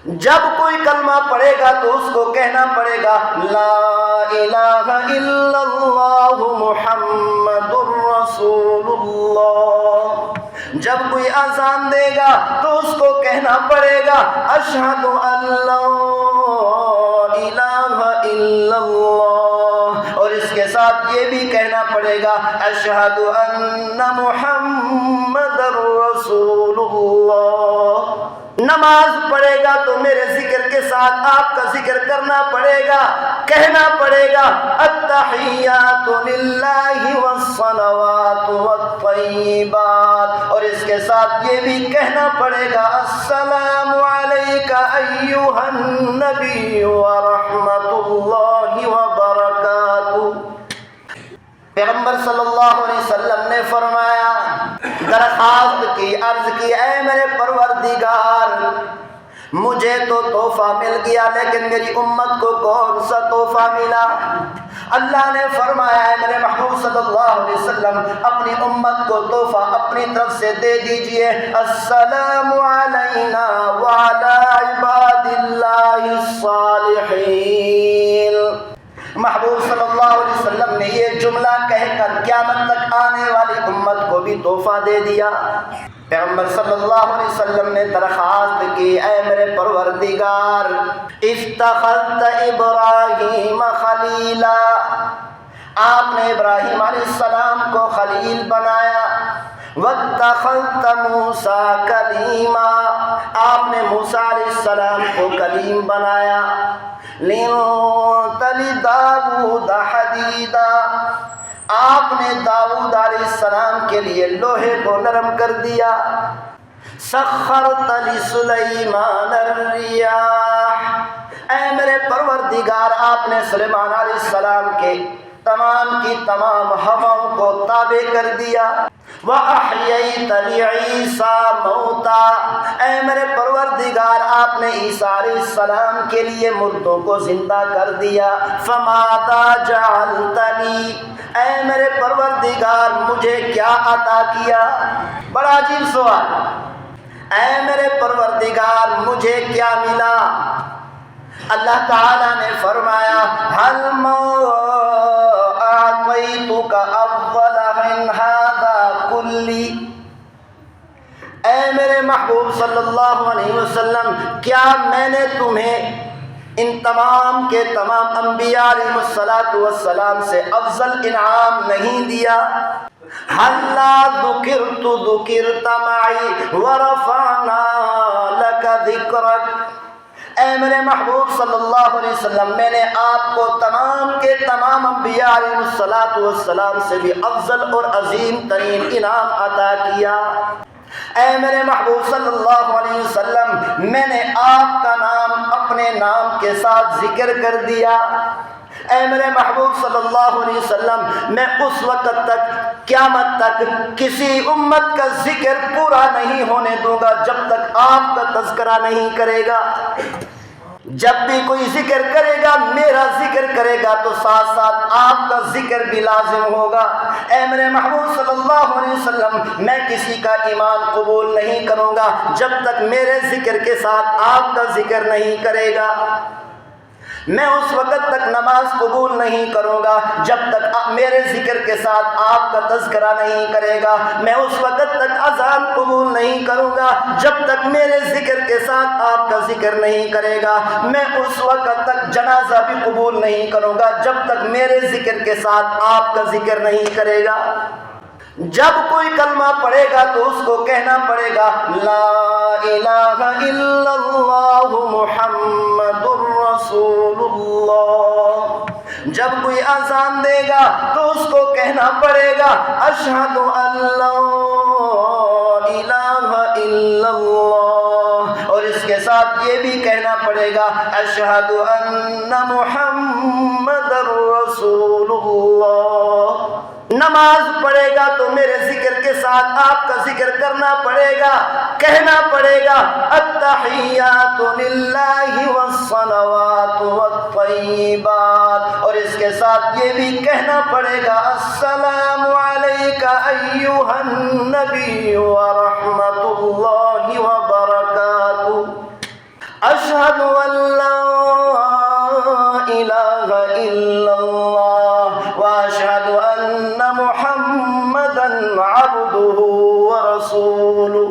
جب کوئی کلمہ پڑھے گا تو اس کو کہنا پڑے گا لا الہ الا اللہ محمد رسول اللہ۔ جب کوئی اذان دے گا تو اس کو کہنا پڑے گا اشہد ان لا الہ الا اللہ، اور اس کے ساتھ یہ بھی کہنا پڑے گا اشہد ان محمد رسول اللہ۔ نماز پڑھے گا تو میرے ذکر کے ساتھ آپ کا ذکر کرنا پڑے گا، کہنا پڑے گا التحیات للہ والصلوات والطیبات، اور اس کے ساتھ یہ بھی کہنا پڑے گا السلام علیک ایھا النبی ورحمۃ اللہ وبرکاتہ۔ پیغمبر صلی اللہ علیہ وسلم نے فرمایا، درخواست کی، عرض کی، اے میرے پروردگار مجھے تو تحفہ مل گیا لیکن میری امت کو کون سا تحفہ ملا؟ اللہ نے فرمایا ہے میرے محبوب صلی اللہ علیہ وسلم اپنی امت کو تحفہ اپنی طرف سے دے دیجئے، السلام علینا وعلی عباد اللہ الصالحین۔ محبوب صلی اللہ علیہ وسلم نے یہ جملہ کہہ کر قیامت تک آنے والی امت کو بھی تحفہ دے دیا۔ پیغمبر صلی اللہ علیہ وسلم نے درخواست کی، اے میرے پروردگار اتخذت ابراہیم خلیلا، آپ نے ابراہیم علیہ السلام کو خلیل بنایا، واتخذت موسیٰ کلیما، آپ نے موسیٰ علیہ السلام کو کلیم بنایا، لنت لداود حدیدا، آپ نے داؤد علیہ السلام کے لیے لوہے کو نرم کر دیا، سخرت لسلیمان الریاح، اے میرے پروردگار آپ نے سلیمان علیہ السلام کے تمام کی تمام ہواؤں کو تابع کر دیا، وَأَحْيَيْتَ لِعِيسَىٰ مَوْتًا، اے میرے پروردگار آپ نے عیسیٰ علیہ السلام کے لیے مردوں کو زندہ کر دیا، فَمَاذَا جَعَلْتَ لِي، اے میرے پروردگار مجھے کیا عطا کیا؟ بڑا عجیب سوال، اے میرے پروردگار مجھے کیا ملا؟ اللہ تعالیٰ نے فرمایا هَلْ مَا أَعْطَيْتُكَ أَفْضَلَ مِنْ هَذَا كُلِّ، اے میرے محبوب صلی اللہ علیہ وسلم کیا میں نے تمہیں ان تمام کے تمام انبیاء علیہ السلام سے افضل انعام نہیں دیا؟ حَلَّا ذُكِرْتُ ذُكِرْتَ مَعِي وَرَفَعْنَا لَكَ ذِكْرَكَ، اے میرے محبوب صلی اللہ علیہ وسلم میں نے آپ کو تمام کے تمام انبیاء علیہ السلام سے بھی افضل اور عظیم ترین انعام عطا کیا۔ اے میرے محبوب صلی اللہ علیہ وسلم میں نے آپ کا نام اپنے نام کے ساتھ ذکر کر دیا۔ اے میرے محبوب صلی اللہ علیہ وسلم میں اس وقت تک قیامت تک کسی امت کا ذکر پورا نہیں ہونے دوں گا جب تک آپ کا تذکرہ نہیں کرے گا۔ جب بھی کوئی ذکر کرے گا میرا ذکر کرے گا تو ساتھ ساتھ آپ کا ذکر بھی لازم ہوگا۔ اے میرے محبوب صلی اللہ علیہ وسلم میں کسی کا ایمان قبول نہیں کروں گا جب تک میرے ذکر کے ساتھ آپ کا ذکر نہیں کرے گا۔ میں اس وقت تک نماز قبول نہیں کروں گا جب تک میرے ذکر کے ساتھ آپ کا تذکرہ نہیں کرے گا۔ میں اس وقت تک اذان قبول نہیں کروں گا جب تک میرے ذکر کے ساتھ آپ کا ذکر نہیں کرے گا۔ میں اس وقت تک جنازہ بھی قبول نہیں کروں گا جب تک میرے ذکر کے ساتھ آپ کا ذکر نہیں کرے گا۔ جب کوئی کلمہ پڑھے گا تو اس کو کہنا پڑے گا لا الہ الا اللہ محمد رسول اللہ۔ جب کوئی اذان دے گا تو اس کو کہنا پڑے گا اشہد ان لا الہ الا اللہ، اور اس کے ساتھ یہ بھی کہنا پڑے گا اشہد ان محمد رسول اللہ۔ نماز پڑھے گا تو میرے ذکر کے ساتھ آپ کا ذکر کرنا پڑے گا، کہنا پڑے گا التحیات للہ والصلوات والطیبات، اور اس کے ساتھ یہ بھی کہنا پڑے گا السلام علیک ایھا النبی ورحمۃ اللہ وبرکاتہ۔ اشہد ان لا الہ الا اللہ واشہد ان محمدا عبدہ ورسولہ۔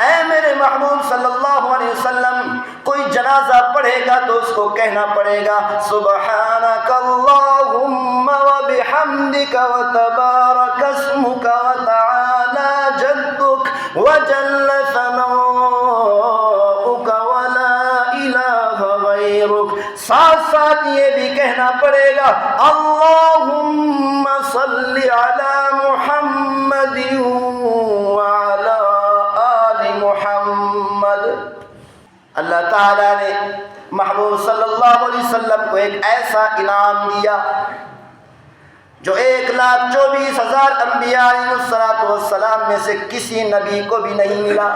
اے میرے محبوب صلی اللہ علیہ وسلم، کوئی جنازہ پڑھے گا تو اس کو کہنا پڑے گا سبحانک اللہم وبحمدک وتبارک اسمک وتعالی جدک وجل ثناؤک ولا الہ غیرک۔ ساتھ ساتھ یہ بھی کہنا پڑے گا اللہم صلی علی محمد وعلی محمد۔ اللہ تعالیٰ نے محبوب صلی اللہ علیہ وسلم کو ایک ایسا انعام دیا جو 1,24,000 انبیاء علیہ الصلوۃ والسلام میں سے کسی نبی کو بھی نہیں ملا۔